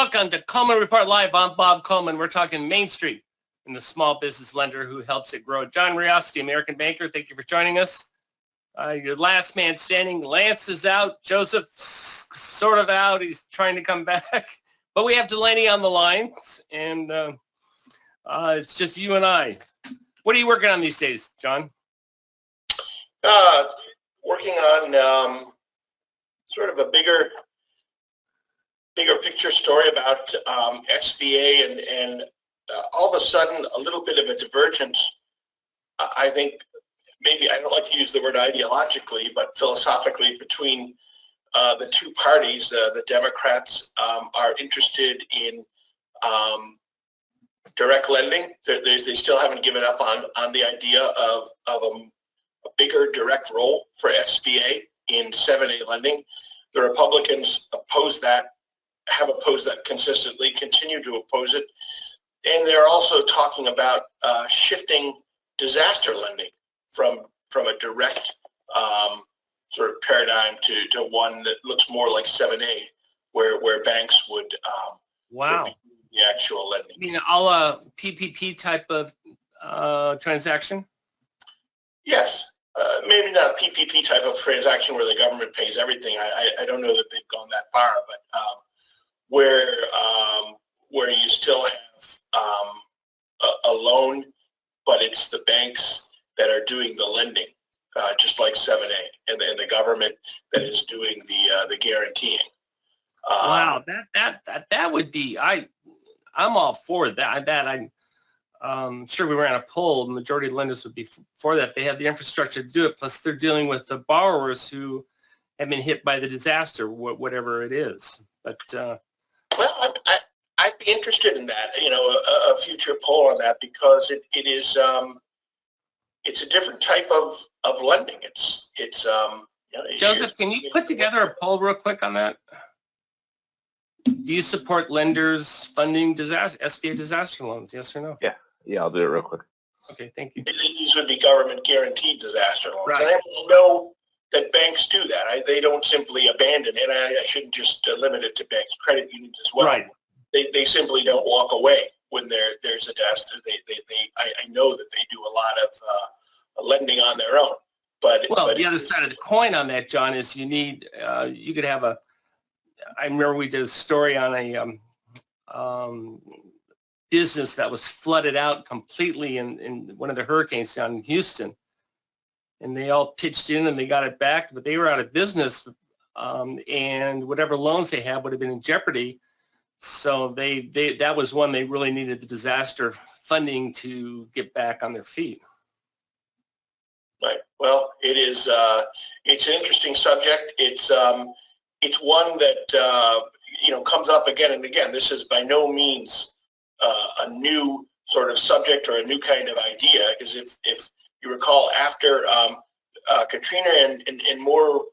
Welcome to Coleman Report Live. I'm Bob Coleman. We're talking Main Street and the small business lender who helps it grow. John Reosti, American banker, thank you for joining us. Your last man standing. Lance is out. Joseph's sort of out. He's trying to come back. But we have Delaney on the line, and it's just you and I. What are you working on these days, John? Working on sort of a bigger picture story about SBA and all of a sudden a little bit of a divergence. I think maybe I don't like to use the word ideologically, but philosophically between the two parties. The Democrats are interested in direct lending. They still haven't given up on the idea of a bigger direct role for SBA in 7A lending. The Republicans have opposed that consistently, continue to oppose it. And they're also talking about shifting disaster lending from a direct sort of paradigm to one that looks more like 7A, where banks would Wow. would be the actual lending. You mean a PPP type of transaction? Yes. Maybe not a PPP type of transaction where the government pays everything. I don't know that they've gone that far, but where you still have a loan, but it's the banks that are doing the lending, just like 7A, and the government that is doing the guaranteeing. Wow, that would be I'm all for that. I'm sure we ran a poll. The majority of lenders would be for that. They have the infrastructure to do it. Plus, they're dealing with the borrowers who have been hit by the disaster, whatever it is. But well, I'd be interested in that. A future poll on that, because it is it's a different type of lending. It's Joseph, can you put together a poll real quick on that? Do you support lenders funding SBA disaster loans? Yes or no? Yeah, I'll do it real quick. Okay, thank you. These would be government guaranteed disaster loans. Right. And I know that banks do that. They don't simply abandon it. I shouldn't just limit it to banks. Credit unions as well. Right. They simply don't walk away when there's a disaster. I know that they do a lot of lending on their own. But the other side of the coin on that, John, is you need you could have I remember we did a story on a business that was flooded out completely in one of the hurricanes down in Houston. And they all pitched in and they got it back, but they were out of business, and whatever loans they had would have been in jeopardy. So that was one they really needed the disaster funding to get back on their feet. Right. Well, it's an interesting subject. It's one that comes up again and again. This is by no means a new sort of subject or a new kind of idea, because if you recall, after Katrina and more,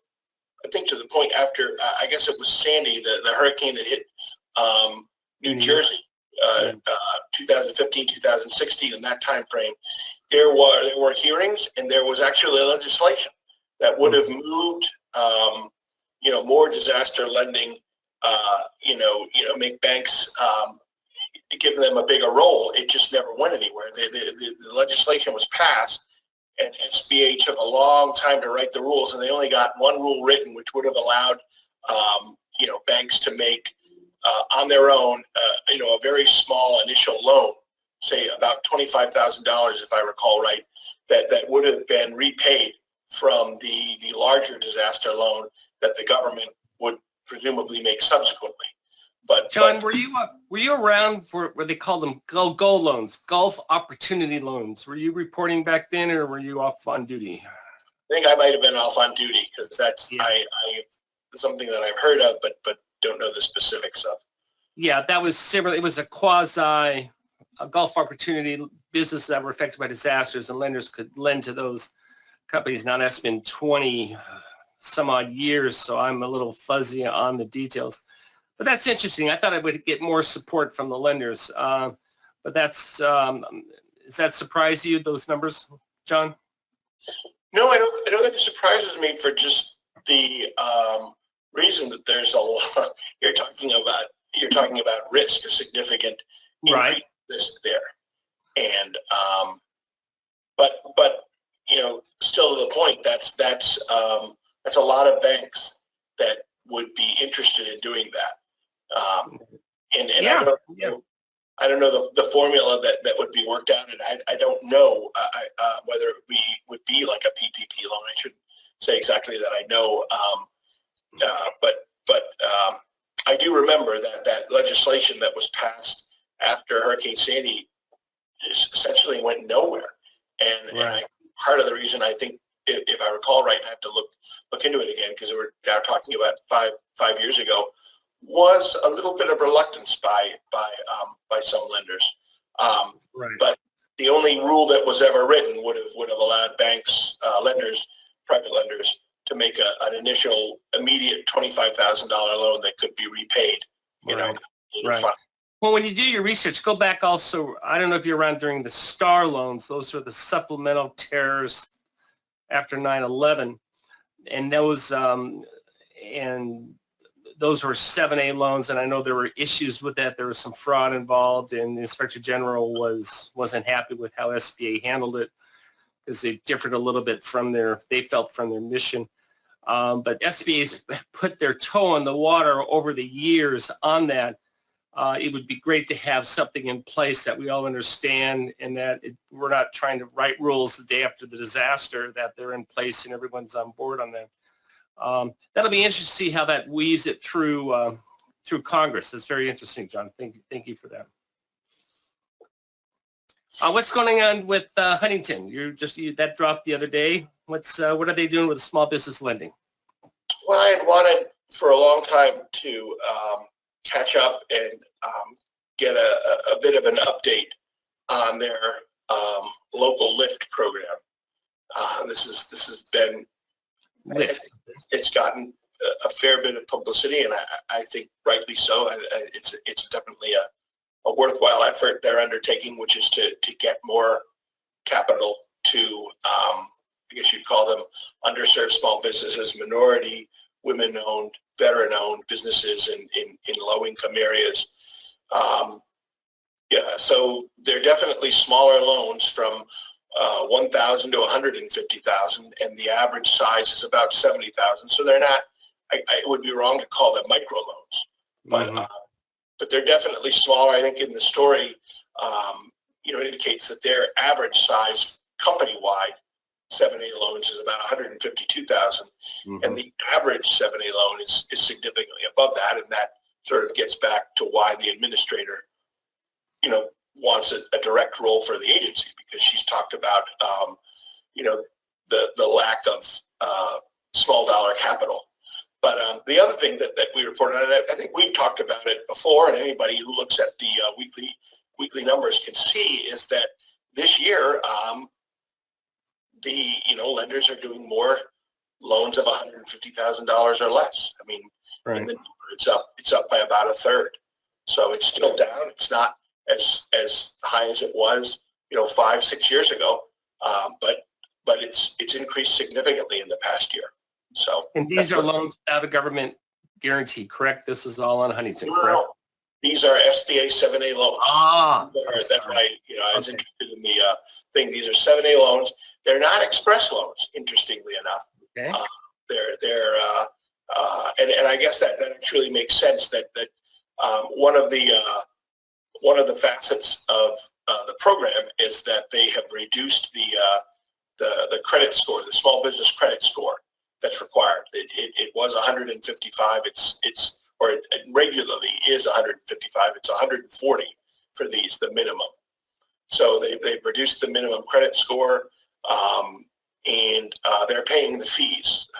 I think to the point after, I guess it was Sandy, the hurricane that hit New Jersey, 2015, 2016, in that time frame, there were hearings, and there was actually legislation that would have moved more disaster lending, make banks, give them a bigger role. It just never went anywhere. The legislation was passed, and SBA took a long time to write the rules, and they only got one rule written, which would have allowed, banks to make on their own, a very small initial loan, say about $25,000, if I recall right, that would have been repaid from the larger disaster loan that the government would presumably make subsequently. But John, were you around for what they called them GO loans, Gulf Opportunity Loans? Were you reporting back then, or were you off on duty? I think I might have been off on duty, because that's something that I've heard of, but don't know the specifics of. Yeah, that was similar. It was a Gulf Opportunity business that were affected by disasters, and lenders could lend to those companies. Now that's been 20 some odd years, so I'm a little fuzzy on the details. But that's interesting. I thought I would get more support from the lenders. But does that surprise you, those numbers, John? No, I don't think it surprises me, for just the reason that there's a lot. You're talking about you're talking about risk, a significant Right. risk there. And but still to the point, that's a lot of banks that would be interested in doing that. And Yeah. I don't know the formula that would be worked out, and I don't know whether it would be like a PPP loan. I shouldn't say exactly that I know, but I do remember that legislation that was passed after Hurricane Sandy essentially went nowhere, and part of the reason I think, if I recall right, I have to look into it again because we're now talking about five years ago, was a little bit of reluctance by some lenders. But the only rule that was ever written would have allowed banks, private lenders, to make an initial immediate $25,000 loan that could be repaid. Well, when you do your research, go back also. I don't know if you're around during the STAR loans. Those were the supplemental tariffs after 9/11, and those were 7A loans, and I know there were issues with that. There was some fraud involved, and the Inspector General wasn't happy with how SBA handled it because they differed a little bit from their mission. But SBA's put their toe in the water over the years on that. It would be great to have something in place that we all understand, and that we're not trying to write rules the day after the disaster, that they're in place and everyone's on board on that. That'll be interesting to see how that weaves it through Congress. That's very interesting, John. Thank you for that. What's going on with Huntington? That dropped the other day. What are they doing with small business lending? Well, I had wanted for a long time to catch up and get a bit of an update on their local LIFT program. This has been LIFT. It's gotten a fair bit of publicity, and I think rightly so. It's definitely a worthwhile effort they're undertaking, which is to get more capital to, I guess you'd call them underserved small businesses, minority, women-owned, veteran-owned businesses in low-income areas. So they're definitely smaller loans from 1,000 to 150,000, and the average size is about 70,000. So they're not. It would be wrong to call them micro loans, but they're definitely smaller. I think in the story, it indicates that their average size company-wide 7A loans is about 152,000, and the average 7A loan is significantly above that, and that sort of gets back to why the administrator, wants a direct role for the agency, because she's talked about, the lack of small dollar capital. But the other thing that we reported on, I think we've talked about it before, and anybody who looks at the weekly numbers can see, is that this year the lenders are doing more loans of $150,000 or less. I mean, in the number, it's up by about a third. So it's still down. It's not as high as it was 5-6 years ago, but it's increased significantly in the past year. So, and these are loans without a government guarantee, correct? This is all on Huntington, correct? These are SBA 7A loans. That's why I was interested in the thing. These are 7A loans. They're not express loans, interestingly enough. Okay. And I guess that actually makes sense. That one of the facets of the program is that they have reduced the credit score, the small business credit score that's required. It was 155. It regularly is 155. It's 140 for these, the minimum. So they've reduced the minimum credit score, and they're paying the fees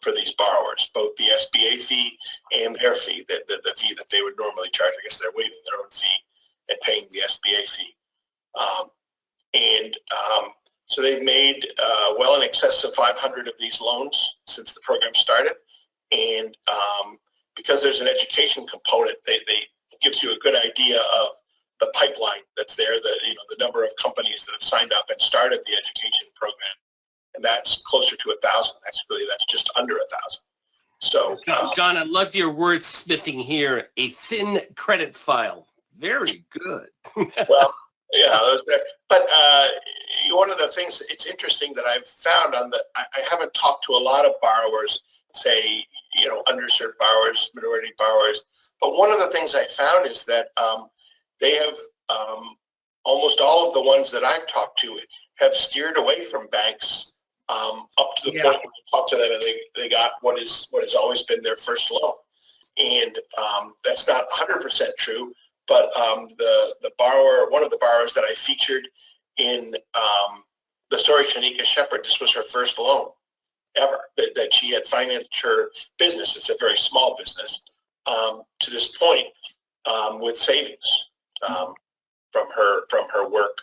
for these borrowers, both the SBA fee and their fee, the fee that they would normally charge. I guess they're waiving their own fee and paying the SBA fee. So they've made well in excess of 500 of these loans since the program started. And because there's an education component, it gives you a good idea of the pipeline that's there, the number of companies that have signed up and started the education program. And that's closer to 1,000. That's just under 1,000. So, John, I love your wordsmithing here. A thin credit file. Very good. well, yeah, but one of the things, it's interesting that I've found I haven't talked to a lot of borrowers, say, underserved borrowers, minority borrowers, but one of the things I found is that they have, almost all of the ones that I've talked to have steered away from banks up to the point where I talked to them and they got what has always been their first loan. And that's not 100% true. But the borrower, one of the borrowers that I featured in the story, Shanika Shepard, this was her first loan ever that she had financed her business. It's a very small business to this point with savings from her work.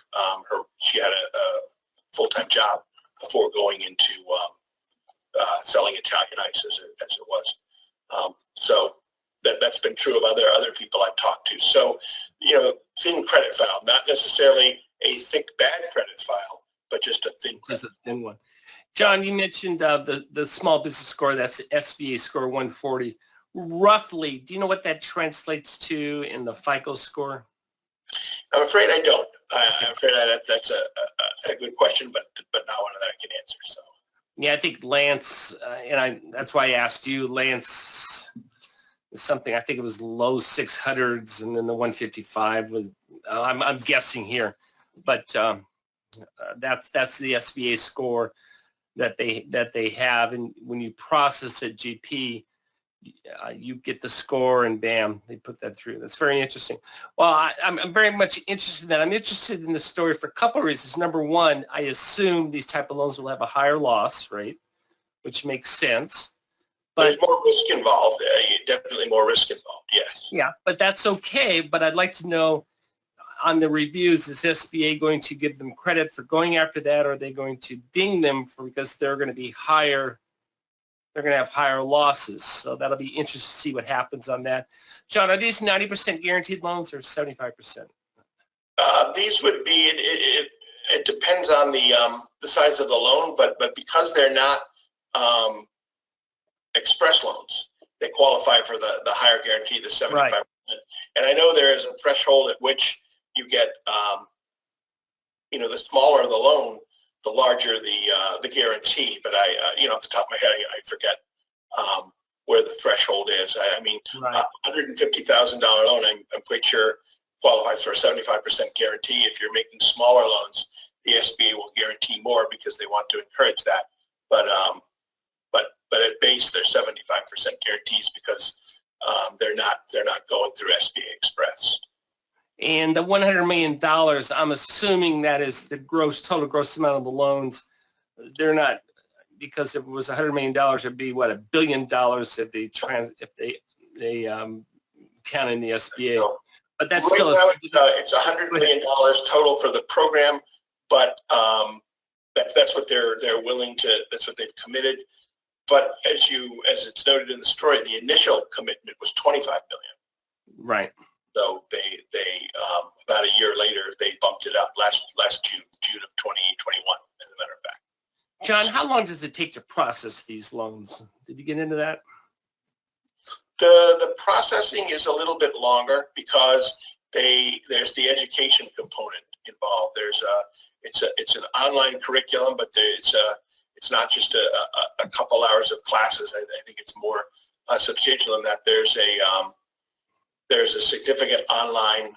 She had a full-time job before going into selling Italian ice as it was. So that's been true of other people I've talked to. So, thin credit file, not necessarily a thick bad credit file, but just a thin credit. Just a thin one. John, you mentioned the small business score, that's SBA score 140. Roughly, do you know what that translates to in the FICO score? I'm afraid I don't. I'm afraid that's a good question, but not one that I can answer. So. Yeah, I think Lance, that's why I asked you, Lance, something, I think it was low 600s, and then the 155 was, I'm guessing here, but that's the SBA score that they have, and when you process at GP, you get the score, and bam, they put that through. That's very interesting. Well, I'm very much interested in that. I'm interested in the story for a couple of reasons. Number one, I assume these type of loans will have a higher loss rate, which makes sense. But there's more risk involved. Definitely more risk involved, yes. Yeah, but that's okay. But I'd like to know on the reviews, is SBA going to give them credit for going after that, or are they going to ding them because they're going to be higher? They're going to have higher losses. So that'll be interesting to see what happens on that. John, are these 90% guaranteed loans or 75%? These would be, it depends on the size of the loan, but because they're not express loans, they qualify for the higher guarantee, the 75%. Right. And I know there is a threshold at which you get, the smaller the loan, the larger the guarantee. But off the top of my head, I forget where the threshold is. Right. $150,000 loan, I'm quite sure qualifies for a 75% guarantee. If you're making smaller loans, the SBA will guarantee more because they want to encourage that. But at base, they're 75% guarantees because they're not going through SBA Express. And the $100 million, I'm assuming that is the total gross amount of the loans. They're not, because if it was $100 million, it'd be what, $1 billion if they count in the SBA. So, but that's right still now, it's $100 million total for the program, but that's what they're willing to. That's what they've committed. But as it's noted in the story, the initial commitment was $25 million. Right. So they about a year later, they bumped it up last June of 2021, as a matter of fact. John, how long does it take to process these loans? Did you get into that? The processing is a little bit longer because there's the education component involved. It's an online curriculum, but it's not just a couple hours of classes. I think it's more substantial than that. There's a significant online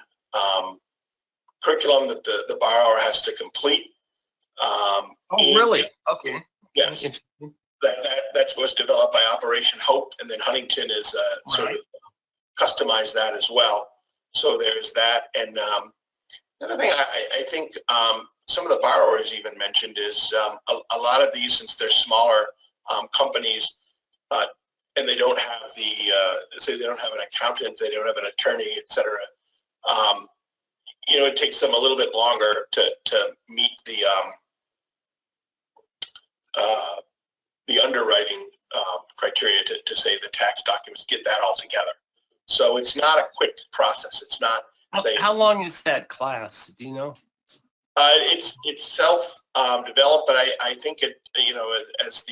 curriculum that the borrower has to complete. Really? Okay. Yes. That was developed by Operation Hope, and then Huntington is sort of customized that as well. So there's that. And another thing I think some of the borrowers even mentioned is a lot of these, since they're smaller companies, and they don't have say they don't have an accountant, they don't have an attorney, et cetera, it takes them a little bit longer to meet the underwriting criteria to say the tax documents, get that all together. So it's not a quick process. It's not. How long is that class? Do you know? It's self-developed, but I think it, as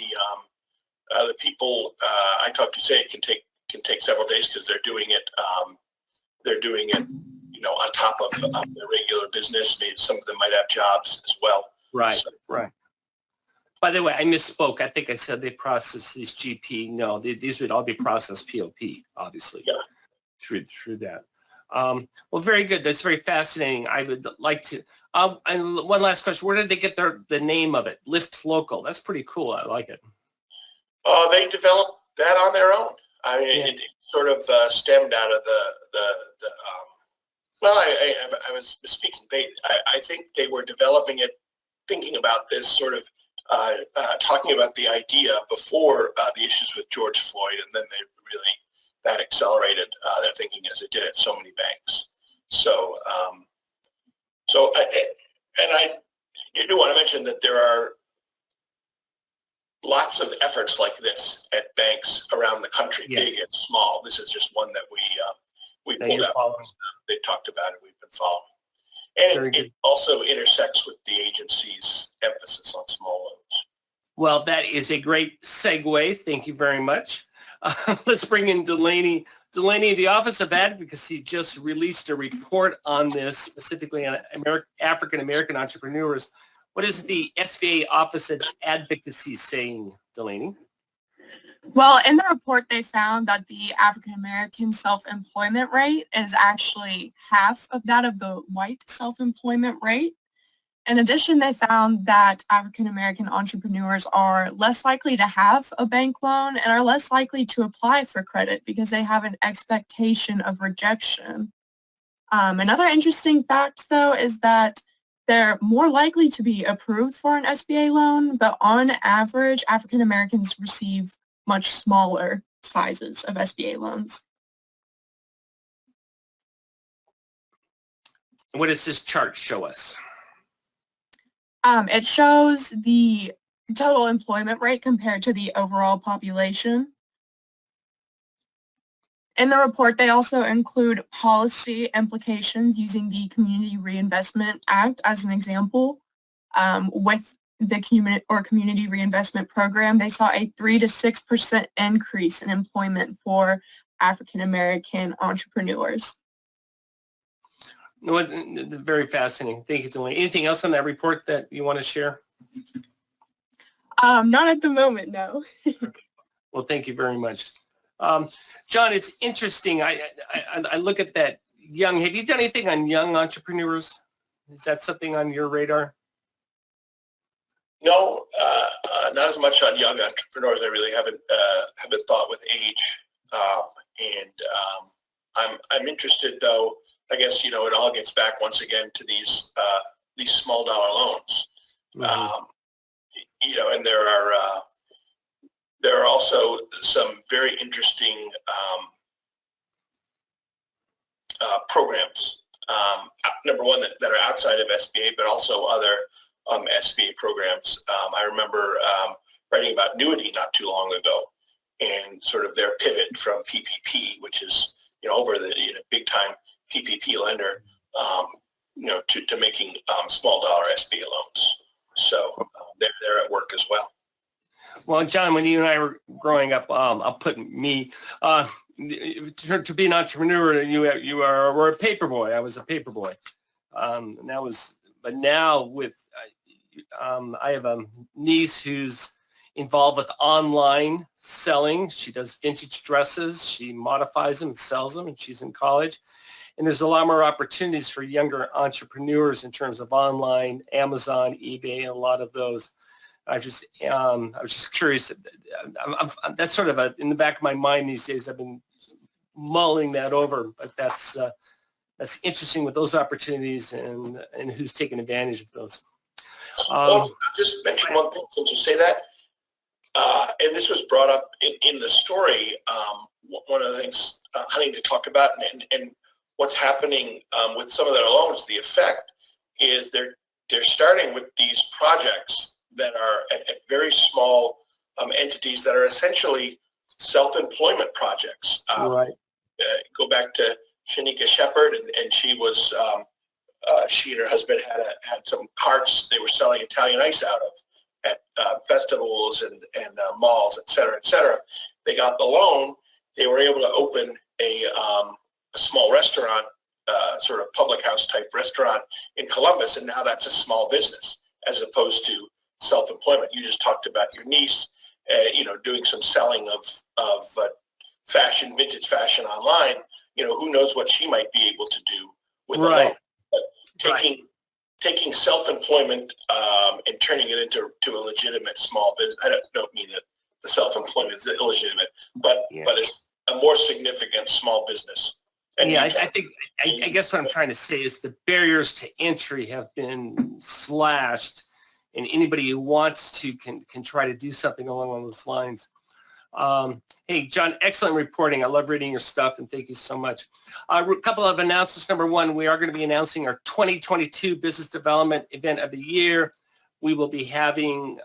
The people I talked to say it can take several days because they're doing it. On top of their regular business. Maybe some of them might have jobs as well. Right, So, right. By the way, I misspoke. I think I said they process these GP. No, these would all be processed POP, obviously. Yeah. Through that. Well, very good. That's very fascinating. I would like to. And one last question: where did they get the name of it? Lift Local. That's pretty cool. I like it. They developed that on their own. I mean, it sort of stemmed out of the well, I was speaking. I think they were developing it, thinking about this sort of talking about the idea before the issues with George Floyd, and then that accelerated their thinking as it did at so many banks. So, I do want to mention that there are lots of efforts like this at banks around the country, big and small. This is just one that we pulled out. They talked about it. We've been following. And it also intersects with the agency's emphasis on small loans. Well, that is a great segue. Thank you very much. Let's bring in Delaney. Delaney, the Office of Advocacy just released a report on this, specifically on African-American entrepreneurs. What is the SBA Office of Advocacy saying, Delaney? Well, in the report, they found that the African-American self-employment rate is actually half of that of the white self-employment rate. In addition, they found that African-American entrepreneurs are less likely to have a bank loan and are less likely to apply for credit because they have an expectation of rejection. Another interesting fact, though, is that they're more likely to be approved for an SBA loan, but on average, African-Americans receive much smaller sizes of SBA loans. What does this chart show us? It shows the total employment rate compared to the overall population. In the report, they also include policy implications using the Community Reinvestment Act as an example. With the Community Reinvestment Program, they saw a 3 to 6% increase in employment for African-American entrepreneurs. Very fascinating. Thank you, Delaney. Anything else on that report that you want to share? Not at the moment, no. Okay. Well, thank you very much. John, it's interesting. I look at that young. Have you done anything on young entrepreneurs? Is that something on your radar? No, not as much on young entrepreneurs. I really haven't thought with age, I'm interested though. I guess it all gets back once again to these small dollar loans, and there are also some very interesting programs. Number one, that are outside of SBA, but also other SBA programs. I remember writing about Nuity not too long ago, and sort of their pivot from PPP, which is over the big time PPP lender, to making small dollar SBA loans. So they're at work as well. Well, John, when you and I were growing up, I'll put me to be an entrepreneur. You were a paper boy. I was a paper boy. But now with I have a niece who's involved with online selling. She does vintage dresses. She modifies them and sells them, and she's in college. And there's a lot more opportunities for younger entrepreneurs in terms of online, Amazon, eBay, and a lot of those. I was just curious. That's sort of in the back of my mind these days. I've been mulling that over, but that's interesting with those opportunities and who's taking advantage of those. Well, I'll just mention one thing since you say that, and this was brought up in the story. One of the things Huntington talked about, and what's happening with some of their loans, the effect is they're starting with these projects that are at very small entities that are essentially self-employment projects. Right. Go back to Shanika Shepard, and she was she and her husband had some carts they were selling Italian ice out of, at festivals and malls, et cetera, they got the loan. They were able to open a small restaurant, sort of public house type restaurant in Columbus, and now that's a small business as opposed to self-employment. You just talked about your niece, doing some selling of fashion, vintage fashion online. Who knows what she might be able to do with a loan. But taking self-employment and turning it into a legitimate small business. I don't mean that the self-employment is illegitimate, but it's a more significant small business. And I guess what I'm trying to say is the barriers to entry have been slashed, and anybody who wants to can try to do something along those lines. Hey, John, excellent reporting. I love reading your stuff, and thank you so much. A couple of announcements. Number one, we are going to be announcing our 2022 Business Development Event of the Year. We will be having,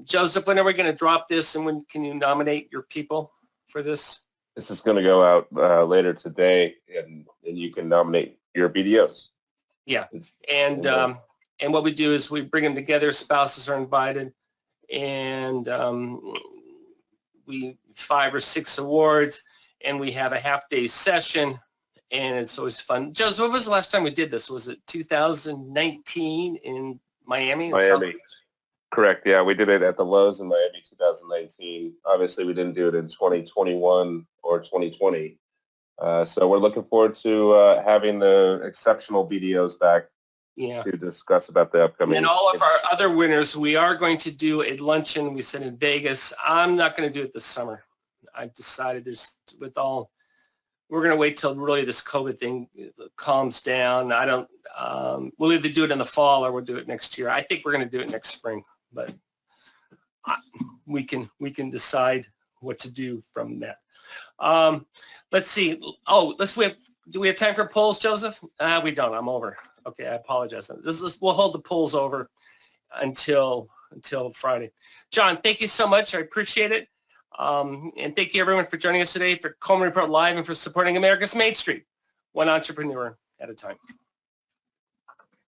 Joseph, when are we going to drop this, and when can you nominate your people for this? This is going to go out later today, and you can nominate your BDOs. Yeah, and what we do is we bring them together. Spouses are invited, and we 5 or 6 awards, and we have a half-day session, and it's always fun. Joseph, when was the last time we did this? Was it 2019 in Miami? Miami. Correct. Yeah, we did it at the Lowe's in Miami 2019. Obviously, we didn't do it in 2021 or 2020. So we're looking forward to having the exceptional BDOs back to discuss about the upcoming. And all of our other winners, we are going to do a luncheon. We said in Vegas. I'm not going to do it this summer. I've decided we're going to wait till really this COVID thing calms down. We'll either do it in the fall or we'll do it next year. I think we're going to do it next spring, but we can decide what to do from that. Let's see. Do we have time for polls, Joseph? We don't. I'm over. Okay, I apologize. We'll hold the polls over until Friday. John, thank you so much. I appreciate it. And thank you, everyone, for joining us today for Coleman Report Live and for supporting America's Main Street, one entrepreneur at a time.